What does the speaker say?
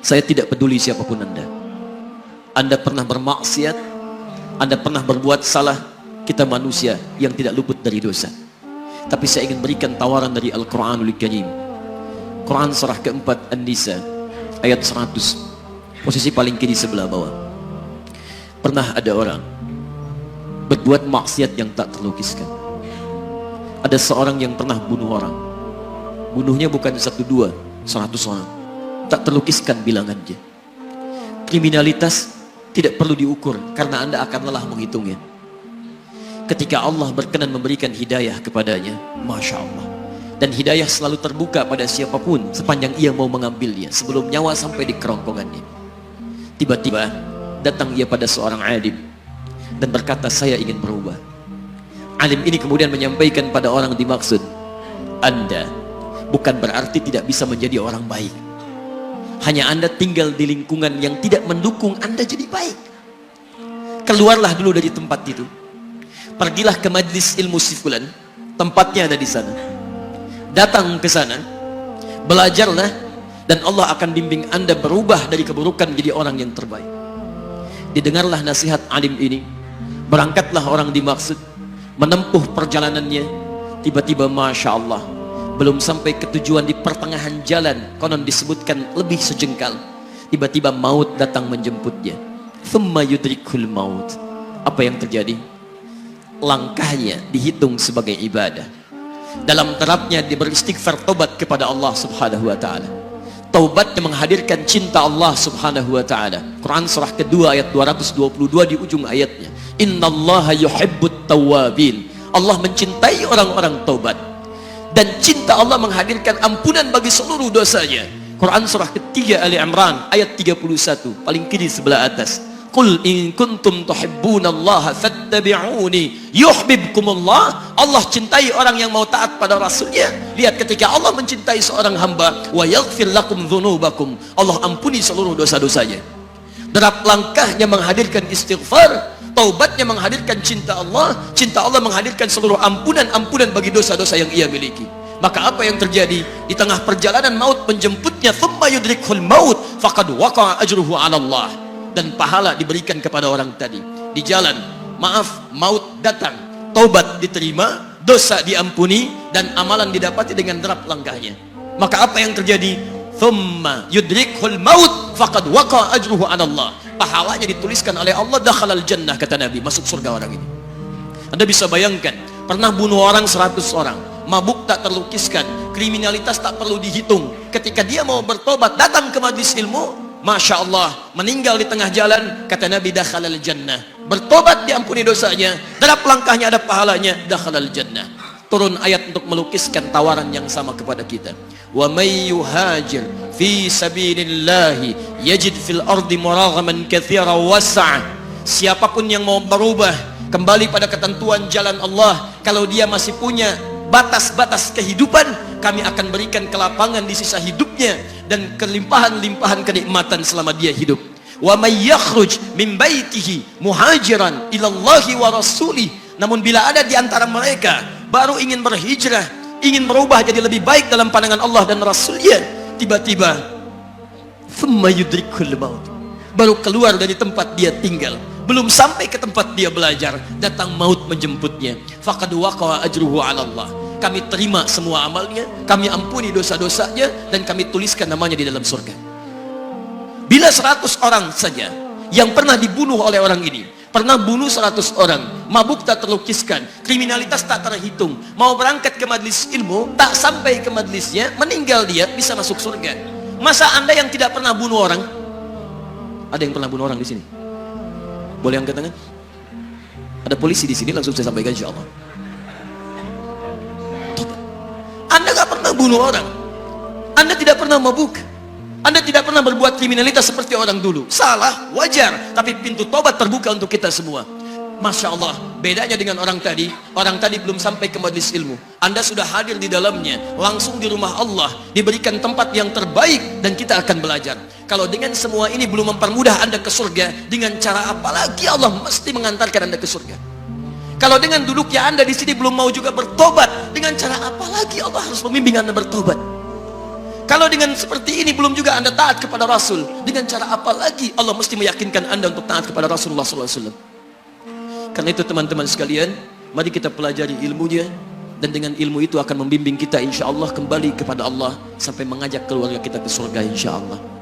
Saya tidak peduli siapapun Anda. Anda pernah bermaksiat, Anda pernah berbuat salah. Kita manusia yang tidak luput dari dosa. Tapi saya ingin berikan tawaran dari Al-Quranul Karim. Quran surah keempat An-Nisa ayat 100, posisi paling kiri sebelah bawah. Pernah ada orang berbuat maksiat yang tak terlukiskan. Ada seorang yang pernah bunuh orang. Bunuhnya bukan 1, 2, 100 orang. Tak terlukiskan bilangannya. Kriminalitas tidak perlu diukur karena Anda akan lelah menghitungnya. Ketika Allah berkenan memberikan hidayah kepadanya, Masya Allah. Dan hidayah selalu terbuka pada siapapun sepanjang ia mau mengambilnya sebelum nyawa sampai di kerongkongannya. Tiba-tiba datang ia pada seorang alim dan berkata, saya ingin berubah. Alim ini kemudian menyampaikan pada orang dimaksud, Anda bukan berarti tidak bisa menjadi orang baik. Hanya Anda tinggal di lingkungan yang tidak mendukung Anda jadi baik. Keluarlah dulu dari tempat itu. Pergilah ke majlis ilmu si fulan, tempatnya ada di sana. Datang ke sana, belajarlah, dan Allah akan bimbing Anda berubah dari keburukan menjadi orang yang terbaik. Didengarlah nasihat alim ini. Berangkatlah orang dimaksud, menempuh perjalanannya. Tiba-tiba Masya Allah, belum sampai ke tujuan, di pertengahan jalan, konon disebutkan lebih sejengkal, tiba-tiba maut datang menjemputnya. Thumma yudrikul maut. Apa yang terjadi? Langkahnya dihitung sebagai ibadah. Dalam terapnya dia beristighfar, tobat kepada Allah subhanahu wa ta'ala. Taubatnya menghadirkan cinta Allah subhanahu wa ta'ala. Quran surah kedua ayat 222 di ujung ayatnya. Innallaha yuhibbut tawwabin. Allah mencintai orang-orang taubat. Dan cinta Allah menghadirkan ampunan bagi seluruh dosanya. Quran surah ketiga Ali Imran ayat 31, paling kiri sebelah atas. Qul in kuntum tuhibbunallaha fattabi'uni yuhibbukumullah. Allah cintai orang yang mau taat pada Rasulnya. Lihat, ketika Allah mencintai seorang hamba, wa yaghfir lakum dzunubakum, Allah ampuni seluruh dosa-dosanya. Derap langkahnya menghadirkan istighfar, taubatnya menghadirkan cinta Allah menghadirkan seluruh ampunan bagi dosa-dosa yang ia miliki. Maka apa yang terjadi? Di tengah perjalanan maut menjemputnya, thumma yudrikhul maut faqad waqa'a ajruhu 'ala Allah. Dan pahala diberikan kepada orang tadi. Di jalan, maaf, maut datang, taubat diterima, dosa diampuni, dan amalan didapati dengan derap langkahnya. Maka apa yang terjadi? Thumma yudrikhul maut faqad waqa'a ajruhu 'ala Allah. Pahalanya dituliskan oleh Allah, dakhalal jannah, kata Nabi, masuk surga orang ini. Anda bisa bayangkan, pernah bunuh orang 100 orang, mabuk tak terlukiskan, kriminalitas tak perlu dihitung. Ketika dia mau bertobat, datang ke majlis ilmu, Masya Allah, meninggal di tengah jalan, kata Nabi, dakhalal jannah. Bertobat diampuni dosanya, derap langkahnya ada pahalanya, dakhalal jannah. Turun ayat untuk melukiskan tawaran yang sama kepada kita. Wa may yuhajir fi sabilillahi yajid fil ardi muraghaman katsira was'a. Siapapun yang mau berubah kembali pada ketentuan jalan Allah, kalau dia masih punya batas-batas kehidupan, kami akan berikan kelapangan di sisa hidupnya dan kelimpahan-limpahan kenikmatan selama dia hidup. Wa may yakhruj min baitihi muhajiran ilallahi wa rasulih. Namun bila ada di antara mereka baru ingin berhijrah, ingin berubah jadi lebih baik dalam pandangan Allah dan Rasulnya, tiba-tiba thumma yudrikul maut, baru keluar dari tempat dia tinggal, belum sampai ke tempat dia belajar, datang maut menjemputnya. Faqad waqa'a ajruhu 'ala Allah. Kami terima semua amalnya, kami ampuni dosa-dosanya, dan kami tuliskan namanya di dalam surga. Bila 100 orang saja yang pernah dibunuh oleh orang ini, pernah bunuh 100 orang, mabuk tak terlukiskan, kriminalitas tak terhitung, mau berangkat ke majlis ilmu, tak sampai ke majlisnya, meninggal dia, bisa masuk surga. Masa Anda yang tidak pernah bunuh orang? Ada yang pernah bunuh orang di sini? Boleh angkat tangan? Ada polisi di sini, langsung saya sampaikan insyaallah. Anda gak pernah bunuh orang, Anda tidak pernah mabuk, Anda tidak pernah berbuat kriminalitas seperti orang dulu. Salah, wajar, tapi pintu tobat terbuka untuk kita semua. Masya Allah, bedanya dengan orang tadi belum sampai ke majlis ilmu, Anda sudah hadir di dalamnya, langsung di rumah Allah, diberikan tempat yang terbaik, dan kita akan belajar. Kalau dengan semua ini belum mempermudah Anda ke surga, dengan cara apa lagi Allah mesti mengantarkan Anda ke surga? Kalau dengan duduknya Anda di sini belum mau juga bertobat, dengan cara apa lagi Allah harus membimbing Anda bertobat? Kalau dengan seperti ini belum juga Anda taat kepada Rasul, dengan cara apa lagi Allah mesti meyakinkan Anda untuk taat kepada Rasulullah SAW? Karena itu teman-teman sekalian, mari kita pelajari ilmunya, dan dengan ilmu itu akan membimbing kita insya Allah kembali kepada Allah sampai mengajak keluarga kita ke surga insya Allah.